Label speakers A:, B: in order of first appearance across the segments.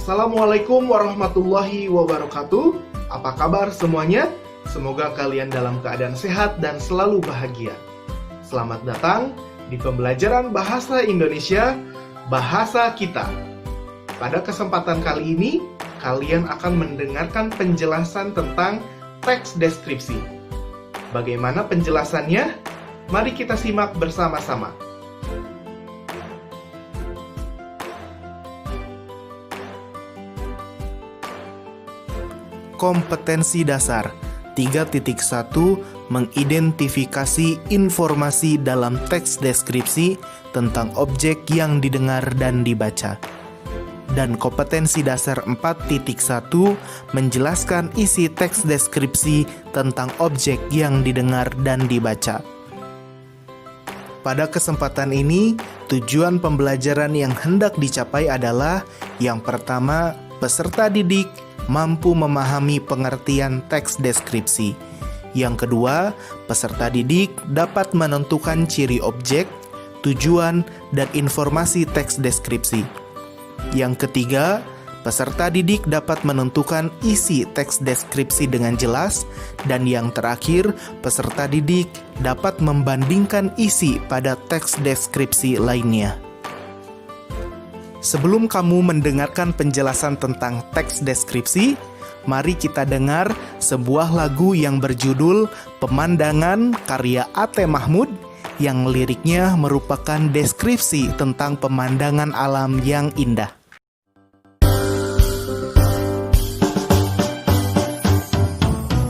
A: Assalamualaikum warahmatullahi wabarakatuh. Apa kabar semuanya? Semoga kalian dalam keadaan sehat dan selalu bahagia. Selamat datang di pembelajaran Bahasa Indonesia, Bahasa Kita. Pada kesempatan kali ini, kalian akan mendengarkan penjelasan tentang teks deskripsi. Bagaimana penjelasannya? Mari kita simak bersama-sama.
B: Kompetensi dasar 3.1 mengidentifikasi informasi dalam teks deskripsi tentang objek yang didengar dan dibaca. Dan kompetensi dasar 4.1 menjelaskan isi teks deskripsi tentang objek yang didengar dan dibaca. Pada kesempatan ini, tujuan pembelajaran yang hendak dicapai adalah yang pertama, peserta didik mampu memahami pengertian teks deskripsi. Yang kedua, peserta didik dapat menentukan ciri objek, tujuan, dan informasi teks deskripsi. Yang ketiga, peserta didik dapat menentukan isi teks deskripsi dengan jelas. Dan yang terakhir, peserta didik dapat membandingkan isi pada teks deskripsi lainnya. Sebelum kamu mendengarkan penjelasan tentang teks deskripsi, mari kita dengar sebuah lagu yang berjudul Pemandangan karya A.T. Mahmud yang liriknya merupakan deskripsi tentang pemandangan alam yang indah.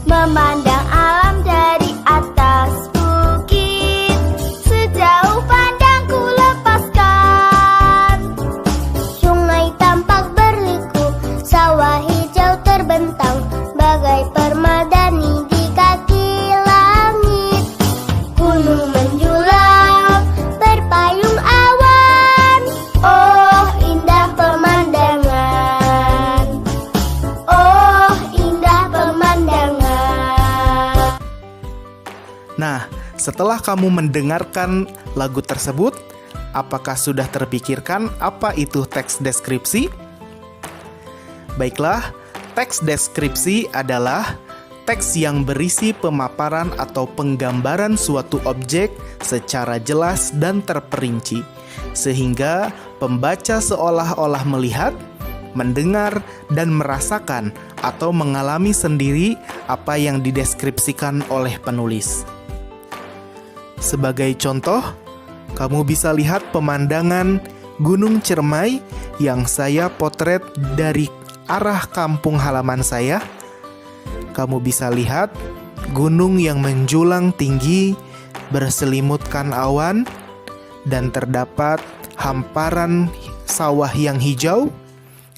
C: Memandang alam dari atas bukit, sejauh pandangku lepaskan. Sungai tampak berliku, sawah hijau terbentang, bagai permadani di kaki langit. Gunung menjulang, berpayung awan, oh indah pemandangan, oh indah pemandangan.
B: Nah, setelah kamu mendengarkan lagu tersebut, apakah sudah terpikirkan apa itu teks deskripsi? Baiklah, teks deskripsi adalah teks yang berisi pemaparan atau penggambaran suatu objek secara jelas dan terperinci, sehingga pembaca seolah-olah melihat, mendengar, dan merasakan atau mengalami sendiri apa yang dideskripsikan oleh penulis. Sebagai contoh, kamu bisa lihat pemandangan Gunung Ciremai yang saya potret dari arah kampung halaman saya. Kamu bisa lihat gunung yang menjulang tinggi, berselimutkan awan, dan terdapat hamparan sawah yang hijau,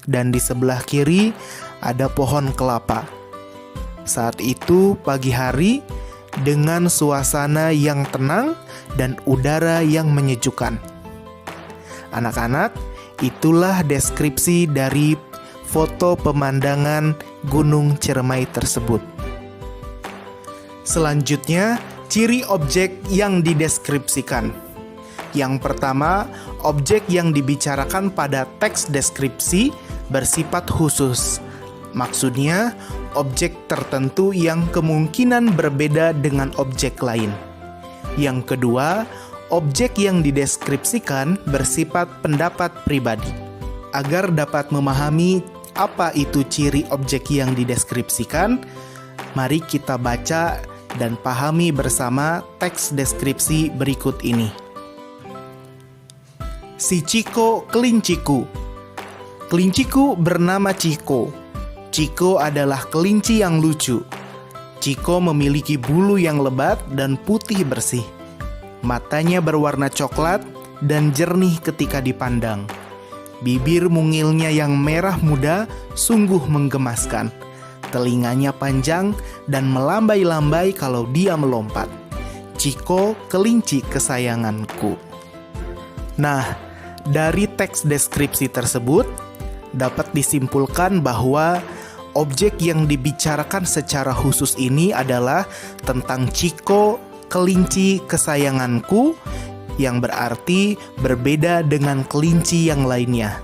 B: dan di sebelah kiri ada pohon kelapa. Saat itu pagi hari dengan suasana yang tenang dan udara yang menyejukkan. Anak-anak, itulah deskripsi dari foto pemandangan Gunung Ciremai tersebut. Selanjutnya, ciri objek yang dideskripsikan. Yang pertama, objek yang dibicarakan pada teks deskripsi bersifat khusus. Maksudnya, objek tertentu yang kemungkinan berbeda dengan objek lain. Yang kedua, objek yang dideskripsikan bersifat pendapat pribadi. Agar dapat memahami apa itu ciri objek yang dideskripsikan, mari kita baca dan pahami bersama teks deskripsi berikut ini. Si Ciko kelinciku. Kelinciku bernama Ciko. Ciko adalah kelinci yang lucu. Ciko memiliki bulu yang lebat dan putih bersih. Matanya berwarna coklat dan jernih ketika dipandang. Bibir mungilnya yang merah muda sungguh menggemaskan. Telinganya panjang dan melambai-lambai kalau dia melompat. Ciko kelinci kesayanganku. Nah, dari teks deskripsi tersebut dapat disimpulkan bahwa objek yang dibicarakan secara khusus ini adalah tentang Ciko, kelinci kesayanganku, yang berarti berbeda dengan kelinci yang lainnya.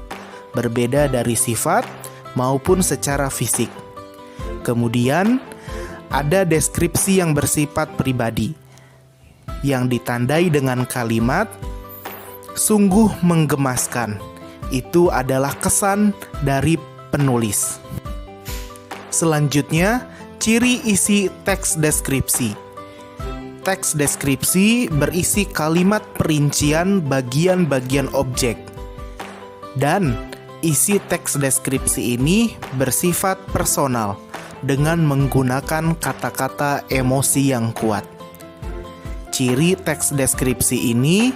B: berbeda dari sifat maupun secara fisik. Kemudian, ada deskripsi yang bersifat pribadi, yang ditandai dengan kalimat sungguh menggemaskan. Itu adalah kesan dari penulis. Selanjutnya, ciri isi teks deskripsi. Teks deskripsi berisi kalimat perincian bagian-bagian objek. Dan isi teks deskripsi ini bersifat personal dengan menggunakan kata-kata emosi yang kuat. Ciri teks deskripsi ini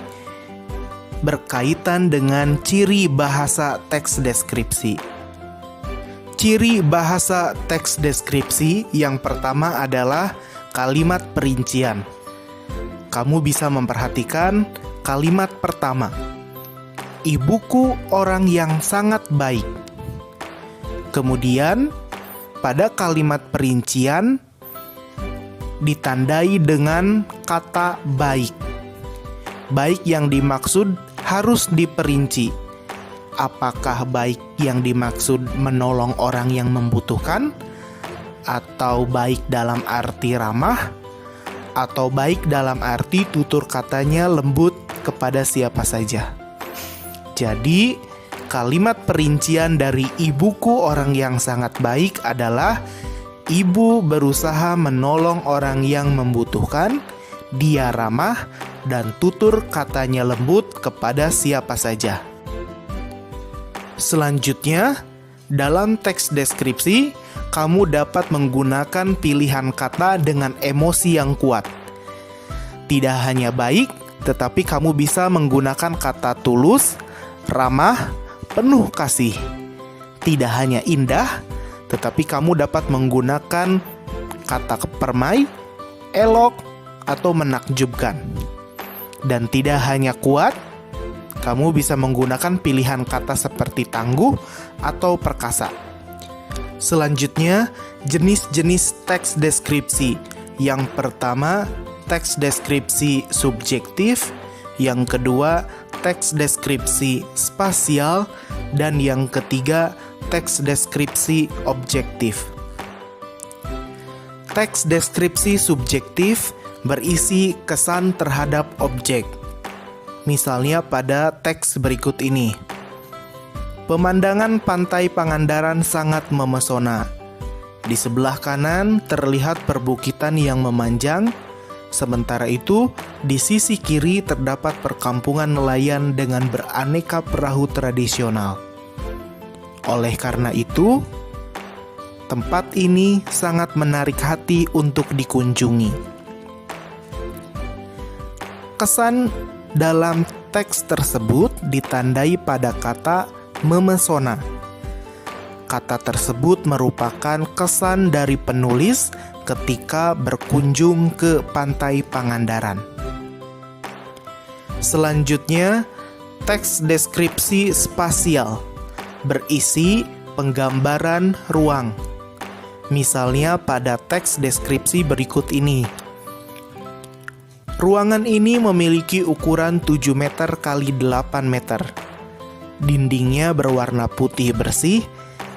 B: berkaitan dengan ciri bahasa teks deskripsi. Ciri bahasa teks deskripsi yang pertama adalah kalimat perincian. Kamu bisa memperhatikan kalimat pertama. Ibuku orang yang sangat baik. Kemudian, pada kalimat perincian ditandai dengan kata baik. Baik yang dimaksud harus diperinci. Apakah baik yang dimaksud menolong orang yang membutuhkan, atau baik dalam arti ramah, atau baik dalam arti tutur katanya lembut kepada siapa saja. Jadi, kalimat perincian dari ibuku orang yang sangat baik adalah ibu berusaha menolong orang yang membutuhkan, dia ramah, dan tutur katanya lembut kepada siapa saja. Selanjutnya, dalam teks deskripsi, kamu dapat menggunakan pilihan kata dengan emosi yang kuat. Tidak hanya baik, tetapi kamu bisa menggunakan kata tulus, ramah, penuh kasih. Tidak hanya indah, tetapi kamu dapat menggunakan kata permai, elok, atau menakjubkan. Dan tidak hanya kuat, kamu bisa menggunakan pilihan kata seperti tangguh atau perkasa. Selanjutnya, jenis-jenis teks deskripsi. Yang pertama, teks deskripsi subjektif. Yang kedua, teks deskripsi spasial. Dan yang ketiga, teks deskripsi objektif. Teks deskripsi subjektif berisi kesan terhadap objek. Misalnya pada teks berikut ini. Pemandangan pantai Pangandaran sangat memesona. Di sebelah kanan terlihat perbukitan yang memanjang, sementara itu di sisi kiri terdapat perkampungan nelayan dengan beraneka perahu tradisional. Oleh karena itu, tempat ini sangat menarik hati untuk dikunjungi. Kesan dalam teks tersebut ditandai pada kata memesona. Kata tersebut merupakan kesan dari penulis ketika berkunjung ke pantai Pangandaran. Selanjutnya, teks deskripsi spasial berisi penggambaran ruang. Misalnya pada teks deskripsi berikut ini. Ruangan ini memiliki ukuran 7 meter x 8 meter. Dindingnya berwarna putih bersih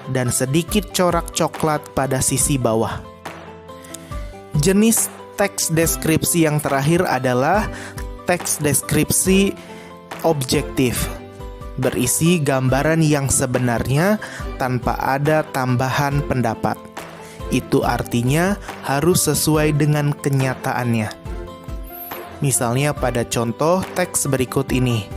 B: dan sedikit corak coklat pada sisi bawah. Jenis teks deskripsi yang terakhir adalah teks deskripsi objektif. Berisi gambaran yang sebenarnya tanpa ada tambahan pendapat. Itu artinya harus sesuai dengan kenyataannya. Misalnya pada contoh teks berikut ini.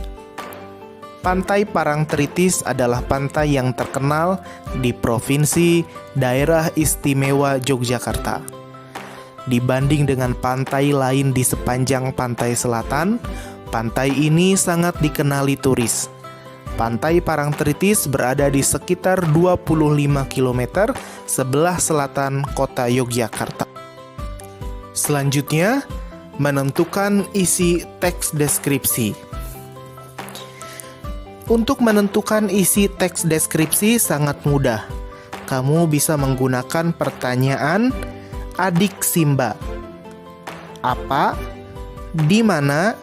B: Pantai Parangtritis adalah pantai yang terkenal di Provinsi Daerah Istimewa Yogyakarta. Dibanding dengan pantai lain di sepanjang pantai selatan, pantai ini sangat dikenali turis. Pantai Parangtritis berada di sekitar 25 km sebelah selatan kota Yogyakarta. Selanjutnya, menentukan isi teks deskripsi. Untuk menentukan isi teks deskripsi sangat mudah. Kamu bisa menggunakan pertanyaan adik Simba. Apa, di mana,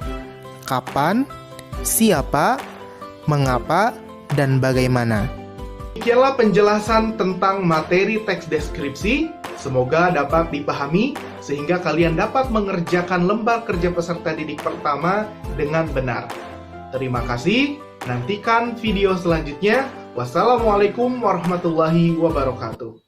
B: kapan, siapa, mengapa, dan bagaimana.
A: Demikianlah penjelasan tentang materi teks deskripsi. Semoga dapat dipahami sehingga kalian dapat mengerjakan lembar kerja peserta didik pertama dengan benar. Terima kasih. Nantikan video selanjutnya. Wassalamualaikum warahmatullahi wabarakatuh.